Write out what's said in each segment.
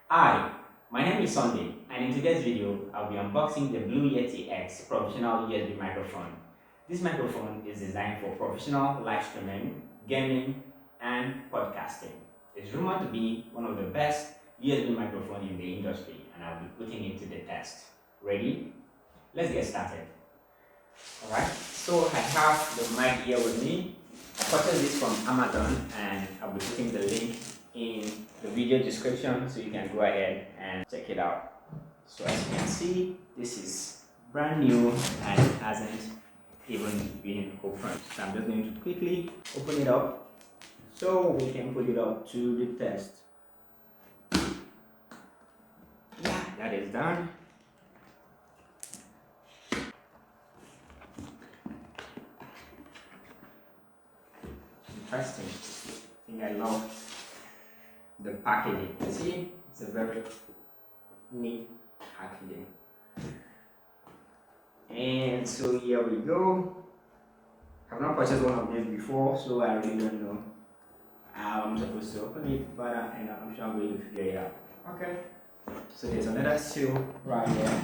Hi, my name is Sunday, and in today's video, I'll be unboxing the Blue Yeti X professional USB microphone. This microphone is designed for professional live streaming, gaming, and podcasting. It's rumored to be one of the best USB microphones in the industry, and I'll be putting it to the test. Ready? Let's get started. Alright, so I have the mic here with me. I purchased this from Amazon, and I'll be putting the link in the video description so you can go ahead and check it out. So as you can see, this is brand new and it hasn't even been opened. So I'm just going to quickly open it up so we can put it up to the test. Yeah, that is done. Interesting. I think I love the packaging. You see, it's a very neat packaging. And so here we go. I've not purchased one of these before, so I really don't know how I'm supposed to open it, but I'm sure I'm going to figure it out. Okay. So there's another seal right here.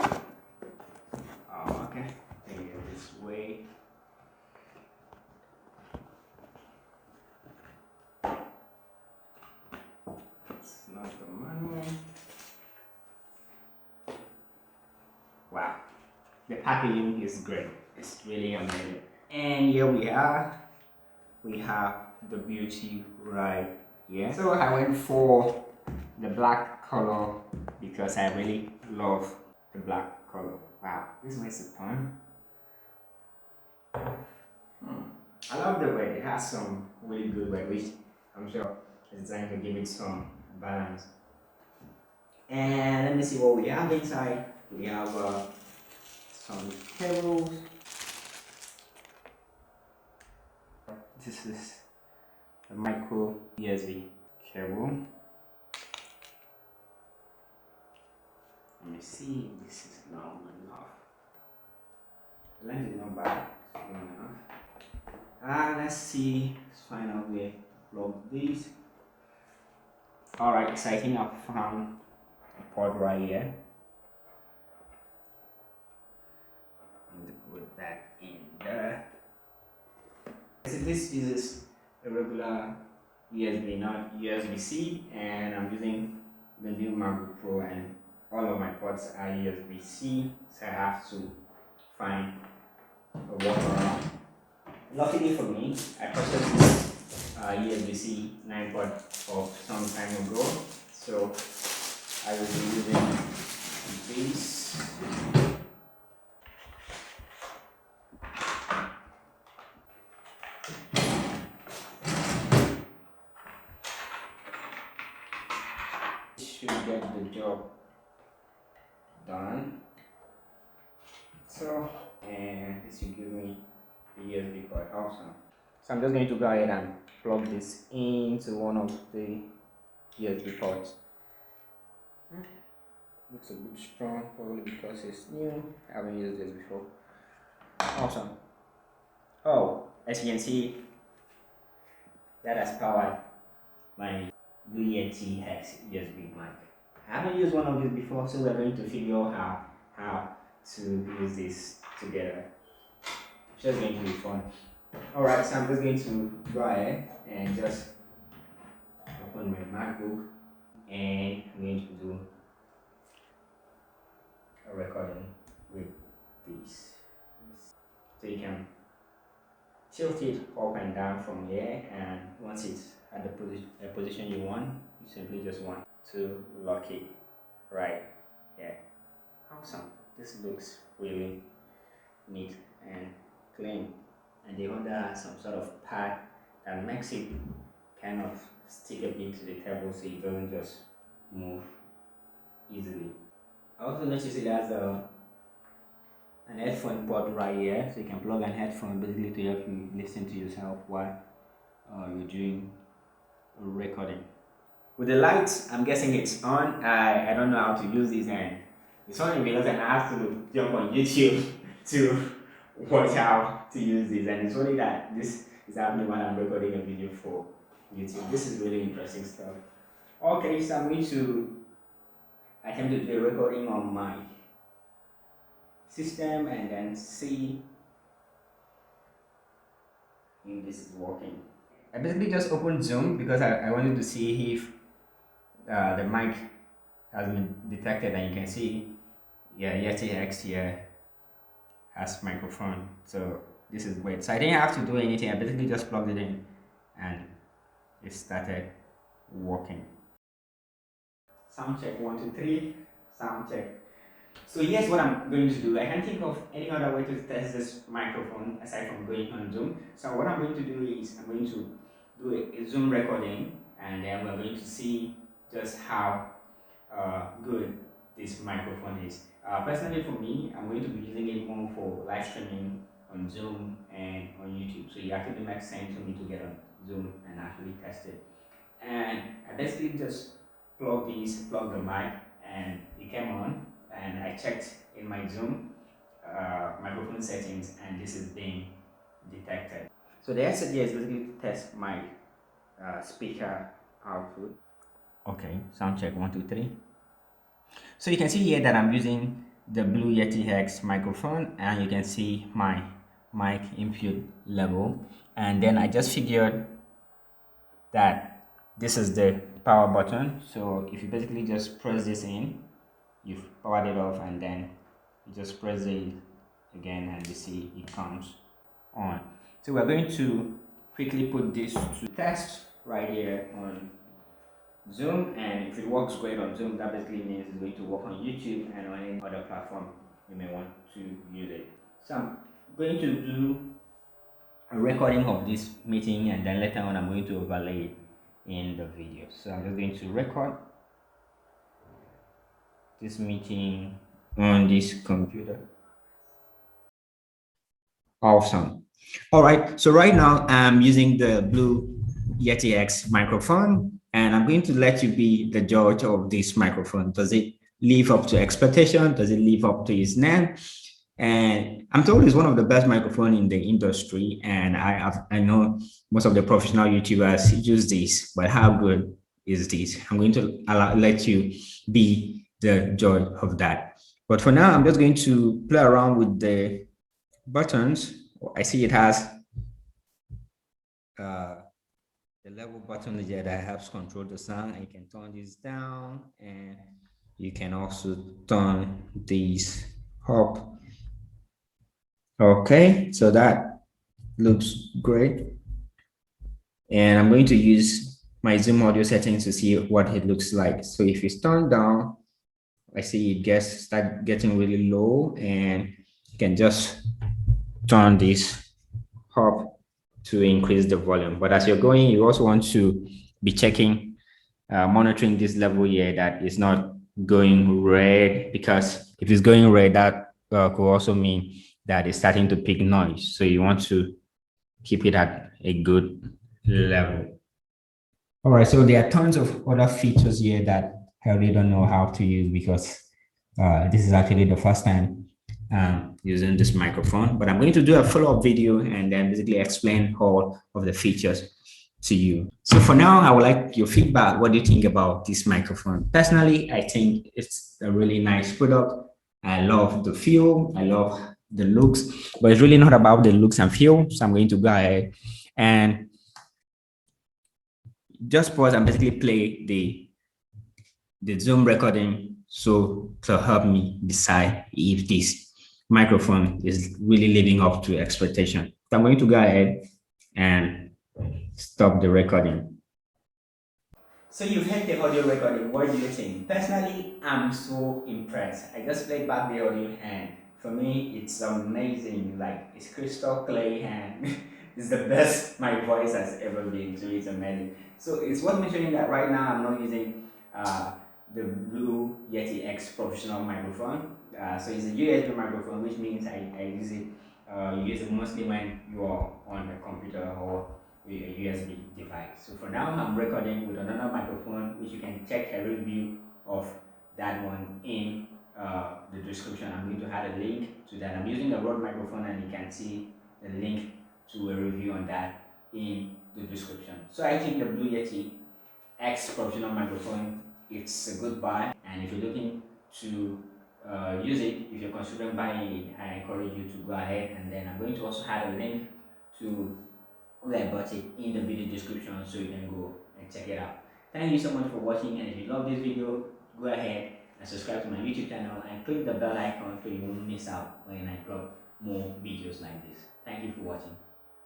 Oh, okay. Take it this way. Not the manual. Wow, the packaging is great. It's really amazing. And here we are. We have the beauty right here. So I went for the black color because I really love the black color. Wow, this makes it fun. I love the way it has some really good way, which I'm sure is designed to give it some balance. And let me see what we have inside. We have some cables. This is a micro USB cable. Let me see if this is long enough. The length is not bad, it's long enough. Let's see, let's find out where to plug this. Alright, so I think I've found a port right here. I'm going to put that in there. So this uses a regular USB, not USB-C, and I'm using the new MacBook Pro, and all of my ports are USB-C, so I have to find a workaround. Luckily for me, I purchased this USB-C 9 port of some time ago, so I will be using this. Should get the job done. So, and this will give me the USB port also. So I'm just going to go ahead and plug this into one of the USB ports. Looks a bit strong, probably because it's new. I haven't used this before. Awesome. Oh, as you can see, that has powered my Blue Yeti X USB mic. I haven't used one of these before, so we're going to figure out how to use this together. It's just going to be fun. Alright, so I'm just going to go ahead and just open my MacBook, and I'm going to do a recording with this. So you can tilt it up and down from here, and once it's at the position you want, you simply just want to lock it right here. Awesome. This looks really neat and clean, and the under has some sort of pad that makes it kind of stick a bit to the table so it doesn't just move easily. I also noticed it has an headphone port right here, so you can plug an headphone basically to help you listen to yourself while you're doing a recording. With the lights, I'm guessing it's on. I don't know how to use this, and it's only because I have to jump on YouTube to watch how to use this, and it's only that this is happening while I'm recording a video for YouTube. This is really interesting stuff. Okay, so I'm going to attempt to do a recording on my system and then see if this is working. I basically just opened Zoom because I wanted to see if the mic has been detected, and you can see, yeah, Yeti X here has microphone. So this is great. So I didn't have to do anything. I basically just plugged it in and it started working. Sound check, 1, 2, 3. Sound check. So here's what I'm going to do. I can't think of any other way to test this microphone aside from going on Zoom. So what I'm going to do is I'm going to do a Zoom recording, and then we're going to see just how good this microphone is. Personally for me, I'm going to be using it more for live streaming on Zoom and on YouTube. So it actually makes sense for me to get on Zoom and actually test it. And I basically just plug the mic, and it came on, and I checked in my Zoom microphone settings, and this is being detected. So the SSD is basically to test my speaker output. Okay, sound check, 1, 2, 3. So you can see here that I'm using the Blue Yeti X microphone, and you can see my mic input level. And then I just figured that this is the power button. So if you basically just press this in, you've powered it off, and then you just press it again and you see it comes on. So we're going to quickly put this to test right here on Zoom, and if it works great on Zoom, that basically means it's going to work on YouTube and on any other platform you may want to use it. So I'm going to do a recording of this meeting, and then later on I'm going to overlay it in the video. So I'm just going to record this meeting on this computer. Awesome. All right. So right now I'm using the Blue Yeti X microphone, and I'm going to let you be the judge of this microphone. Does it live up to expectation? Does it live up to its name? And I'm told it's one of the best microphone in the industry, and I know most of the professional YouTubers use this, but how good is this? I'm going to let you be the judge of that. But for now, I'm just going to play around with the buttons. I see it has uh, the level button here that helps control the sound. And you can turn this down, and you can also turn these up. Okay, so that looks great. And I'm going to use my Zoom audio settings to see what it looks like. So if it's turned down, I see it start getting really low, and you can just turn this up to increase the volume. But as you're going, you also want to be checking, monitoring this level here that is not going red, because if it's going red, that could also mean that it's starting to pick noise. So you want to keep it at a good level. All right, so there are tons of other features here that I really don't know how to use, because this is actually the first time using this microphone, but I'm going to do a follow-up video and then basically explain all of the features to you. So for now, I would like your feedback. What do you think about this microphone? Personally, I think it's a really nice product. I love the feel, I love the looks, but it's really not about the looks and feel. So I'm going to go ahead and just pause and basically play the Zoom recording, so to help me decide if this microphone is really living up to expectation. So I'm going to go ahead and stop the recording. So you've heard the audio recording. What do you think? Personally, I'm so impressed. I just played back the audio, and for me, it's amazing. Like, it's crystal clear, and it's the best my voice has ever been. So it's amazing. So it's worth mentioning that right now I'm not using the Blue Yeti X professional microphone. So it's a USB microphone, which means I use it. You use it mostly when you are on the computer or with a USB device. So for now, I'm recording with another microphone, which you can check a review of that one in the description. I'm going to add a link to that. I'm using a Rode microphone, and you can see the link to a review on that in the description. So I think the Blue Yeti X professional microphone, it's a good buy. And if you're looking to use it, if you're considering buying it, I encourage you to go ahead. And then I'm going to also add a link to where I bought it in the video description, so you can go and check it out. Thank you so much for watching, and if you love this video, go ahead and subscribe to my YouTube channel and click the bell icon so you won't miss out when I drop more videos like this. Thank you for watching.